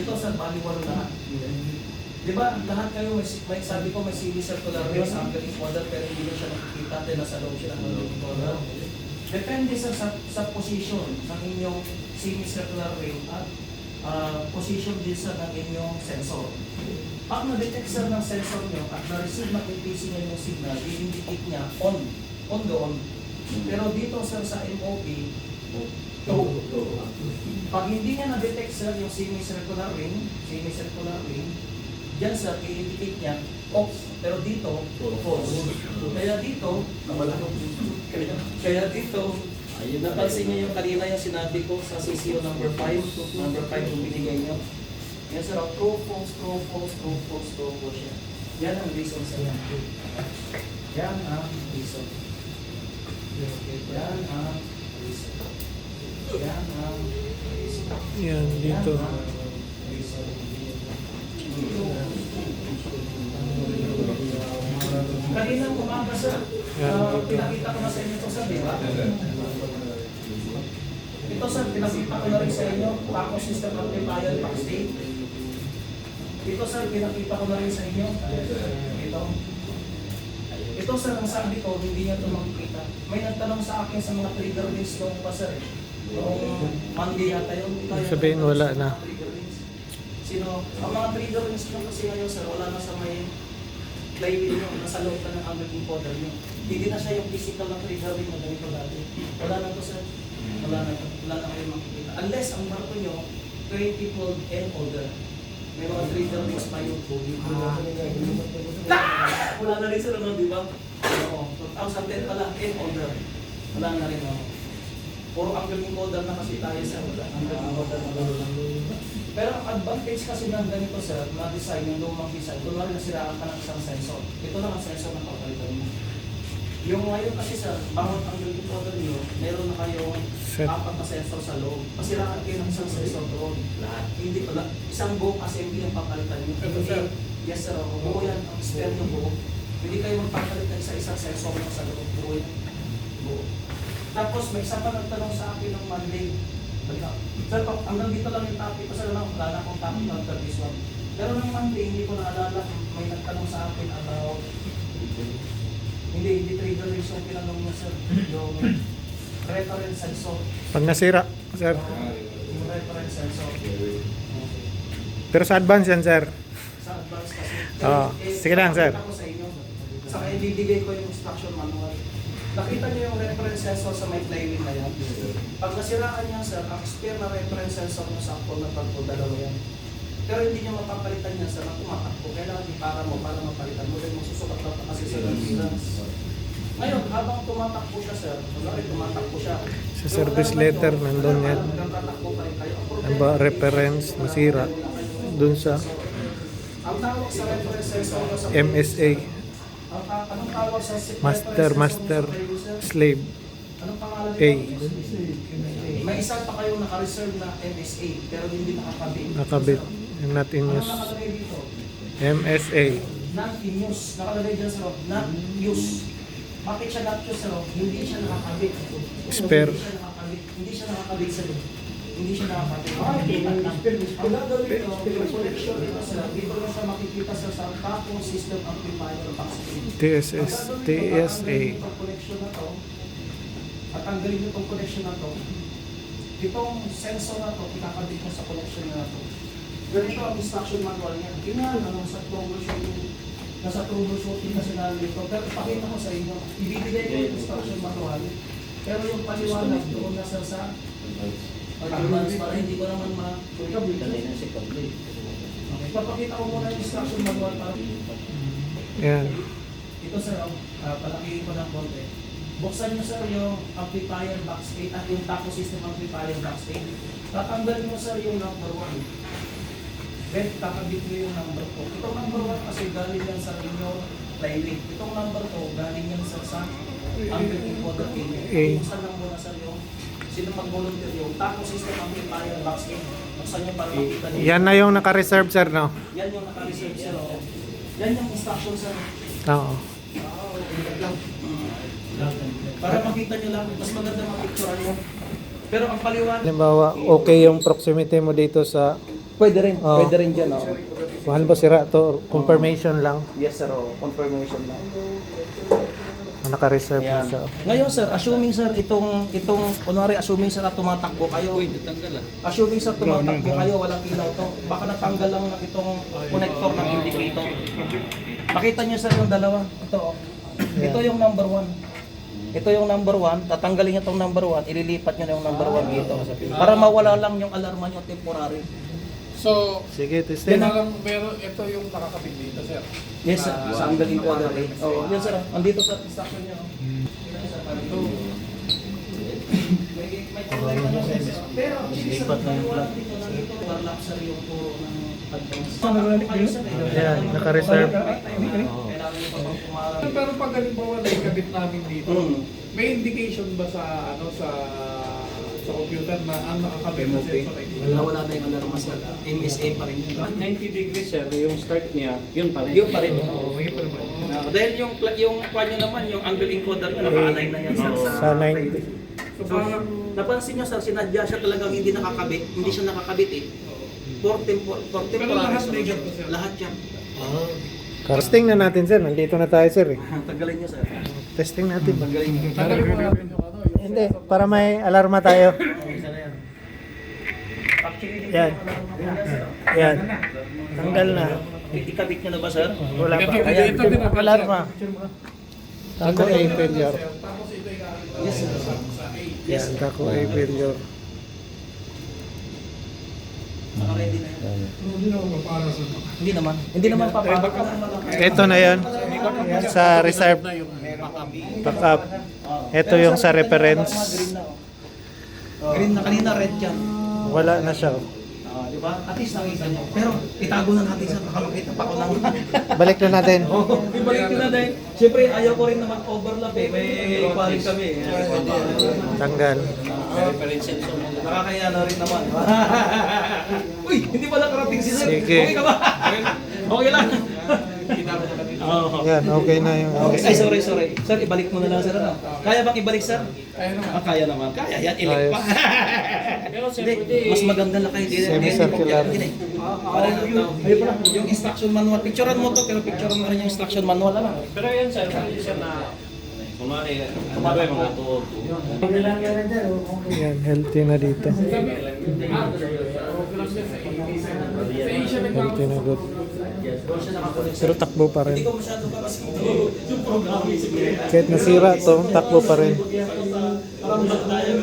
Ito sa baliwalo lahat. Di ba, lahat kayo, may sabi ko may semi-circular ring sa angle encoder pero hindi na siya nakikita dahil nasa loob siya ng angle encoder. Depende sa position ng inyong semi-circular ring at position din sa ng inyong sensor. Pag na-detect sir ng sensor nyo at na-receive ng APC niya yung signal, i-indicate niya on the on. Pero dito sir sa MOP, pag hindi niya na-detect sir yung semi-circular ring, diyan sir, i-indicate niya off. Pero dito, false. Kaya dito, napansin niyo yung kanina yung sinabi ko sa CCO number 5 yung binigay niyo. Yan sir, true, false siya. Yan ang reason sa yan. Yan ang reason. Yan, dito. Kanina umaga sir, pinakita ko na sa inyo ito sir, di ba? Ito sir, pinakita ko na rin sa inyo, Paco System Amplifier Backstage. Ito sir, pinakita ko na rin sa inyo. Ito sir, ang sabi ko, hindi niya ito makikita. May nagtanong sa akin sa mga trigger rings ko pa sir. Yung Monday yata yun. Sabihin wala na. Sino? Ang mga trigger rings nyo kasi ngayon sir, wala na sa may flywheel nyo, nasa loob na ng angle encoder nyo. Hindi na siya yung physical na trigger ring na ganito dati. Wala na to sir. Wala na kayo makikita. Unless ang barko nyo, 20 volt and older. May mga trigger rings pa yung wala na rin sir, ano, di ba? Oo. 2010 pala, and older. Wala na rin, ano. Puro angle encoder na kasi tayo sa angle encoder na. Pero ang advantage kasi ng ganito sir, na design, yung lumang design, kunwari nasiraan ka ng isang sensor. Ito lang ang sensor na papalitan mo. Yung ngayon kasi sir, bawat angle encoder nyo, meron na kayong apat na sensor sa loob. Masiraan kayo ng isang sensor doon. Lahat, hindi pala. Isang buong assembly ang papalitan nyo. Yes sir, buo yan. Ang spare nyo buo. Hindi kayo magpapalit ng isa-isang sensor na sa loob. Buo yan. Buo. Tapos may isa pa nagtanong sa akin ng Monday. Sir, hanggang dito lang yung topic ko. Sir, wala na akong topic after this one. Pero ng Monday, hindi ko naalala may nagtanong sa akin about hindi trigger rings yung pinanong niya sir. Yung reference sensor. Pag nasira, sir. Yung reference sensor. Pero sa advance yan, sir. Sa advance kasi. Sige lang, sir. Ko sa inyo. Saka ibibigay ko yung instruction manual. Nakita niyo yung reference sensor sa may flywheel na yan. Pag nasiraan niya sir, ang spare na reference sensor mo sa na pagpo, dalawa yan. Pero hindi niya mapapalitan niya sir, ang tumatakbo. Kailangan para mapalitan mo rin magsusukat lang kasi sa clearance. Ngayon, habang tumatakbo siya sir, tumatakbo siya. Sa service letter, nandun yan. Ang ba reference, masira. Dun sa ang tawag sa reference sensor sa MSA. Anong tawag sa Master, Slave. Anong pangalan A. nito? May isa pa kayong naka-reserve na MSA pero hindi nakakabit. Nakabit. Not in Ano use. nakalagay dito? MSA. Not in use. Nakalagay dyan sa loob. Not use. Bakit siya not use sa loob? Hindi siya nakakabit. Spare. Hindi siya nakakabit sa loob. Hindi siya nakakabit. Ang gagawin ko, yung connection dito sa dito lang siya makikita sa Paco System Amplifier Backstage. TSS. TSA. Ang connection na to, at tanggalin nyo itong connection na to, itong sensor na to, ikakabit mo sa connection na to. Ganito ang instruction manual niya. Tingnan, nasa troubleshooting kasi namin ito. Pero ipakita ko sa inyo, ibibigay ko yung instruction manual. Pero yung paliwanag doon nasa sa advance para hindi ko naman okay, papakita ko muna yung instruction manual para Yan. ito sir, palakihin ko ng konti. Buksan nyo sir yung amplifier backstage at yung Paco System Amplifier backstage. Tatanggalin mo sir yung number 1. Then kakabit nyo yung number 2. Itong number 1 kasi galing yan sa inyong flywheel. Itong number 2 galing yan sir sa ampli encoder cable. Buksan lang muna sir yung sino mag-volunteer yung Paco System Amplifier backstage. Buksan nyo para makita nyo. Yan na yung naka-reserve, sir, no? Yan yung naka-reserve sir. Yan yung instruction sir. Oo. Para makita nyo lang, mas maganda mapicturean mo. Pero ang paliwanag, Halimbawa, okay yung proximity mo dito sa Pwede rin. Oo. Pwede rin dyan. Oh. Mahal ba sira to? Confirmation lang. Yes sir, oh. Confirmation lang. Naka-reserve na Ayan. siya. Ngayon sir, assuming sir itong kunwari assuming sir na tumatakbo kayo. Assuming sir tumatakbo kayo, walang ilaw to. Baka natanggal lang ng itong connector ng indicator. Makita niyo sir yung dalawa. Ito oh. Ito yung number 1. Ito yung number 1, tatanggalin niyo itong number 1, ililipat niyo na yung number 1 dito. Para mawala lang yung alarma niyo temporary. So, Sige, testing. pero ito yung nakakabit dito, sir. Yes sir, sa angle encoder. Oo, yan sir. Andito sa instruction niyo. May kulay na lang sir. Pero silipat na yung plug. Overlap sir yung puro ng advance. Ayan, naka-reserve. Kailangan niyo pa bang pumarang. Pero pag halimbawa na ikabit namin dito, may indication ba sa computer na ang nakakabit na sensor ay dito? Wala na yung alarma sir. MSA pa rin yun. 90 degrees sir, yung start niya, yun pa rin. Yun pa rin. Dahil yung kwan nyo naman, yung angle encoder nyo, naka-align na yan sir Sa 90. So parang, napansin nyo sir, sinadya siya talagang hindi nakakabit. Hindi siya nakakabit eh. For pero lahat may ganito, sir. Lahat yan. Testing na natin sir. Nandito na tayo sir. Tanggalin nyo sir. Testing natin. Tanggalin nyo. tanggalin mo natin yung Hindi, para may alarma tayo. Actually, Yan. Yan. Tanggal na. ikabit nyo na ba sir? Wala pa. Ito Ayan, din ang alarma. Taco A failure. Yes sir. Yan, Taco A failure. Naka-ready na yan. Hindi naman. Hindi naman papakot. Ito na yan. Yan sa reserve. Backup. Ito yung sa reference. Green na oh. Green na kanina, red yan. Wala na siya. Di ba? At least nakita nyo. Pero itago na natin sir. Baka makita pa ko ng... Balik na natin. Oo, ibalik ko na dahil. Siyempre, ayaw ko rin naman overlap eh. May equality kami eh. Tanggal. Nakakaya na rin naman. Uy, hindi pala karating si sir. Sige. Okay ka ba? Okay lang. Oo. Yan, okay na yung... Ay, sorry. Sir, ibalik mo na lang sir. Ano? Kaya bang ibalik sir? Kaya naman. Kaya naman. Kaya yan, ilik pa. Pero sir, Hindi, pwede. mas maganda na kayo. Semi-circular. Ayun pala, yung instruction manual. Picturean mo to, pero picturean mo rin yung instruction manual. Ano? Pero yan sir, pwede siya na kumari, kumari mga tuto. Yan, healthy na dito. Healthy na good. Pero takbo pa rin. Hindi ko masyado pa kasi yung programming. Kahit nasira to, takbo pa rin. Parang tayo